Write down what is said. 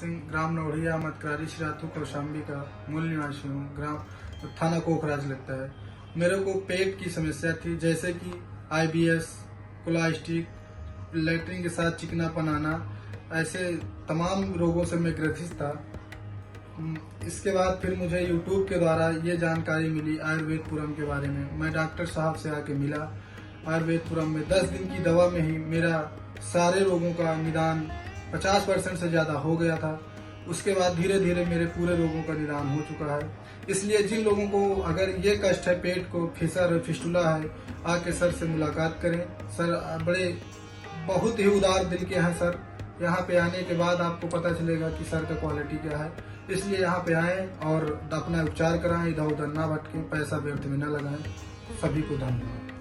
सिंह, ग्राम नौढ़िया, मतक्रारी, श्रीरातू, कौशाम्बी का मूल निवासी हूँ। ग्राम थाना कोखराज लगता है। मेरे को पेट की समस्या थी, जैसे कि IBS, कोलास्टिक, लेटरिन के साथ चिकनापन आना, ऐसे तमाम रोगों से मैं ग्रसित था। इसके बाद फिर मुझे YouTube के द्वारा ये जानकारी मिली आयुर्वेदपुरम के बारे में। मैं डॉक्टर साहब से आके मिला। आयुर्वेदपुरम में 10 दिन की दवा में ही मेरा सारे रोगों का निदान 50% से ज़्यादा हो गया था। उसके बाद धीरे धीरे मेरे पूरे रोगों का निदान हो चुका है। इसलिए जिन लोगों को अगर ये कष्ट है, पेट को फिसर फिस्टुला है, आके सर से मुलाकात करें। सर बड़े बहुत ही उदार दिल के हैं सर। यहाँ पे आने के बाद आपको पता चलेगा कि सर का क्वालिटी क्या है। इसलिए यहाँ पे आएँ और अपना उपचार कराएं, इधर उधर ना भटकें, पैसा व्यर्थ में न लगाएं। सभी को धन्यवाद।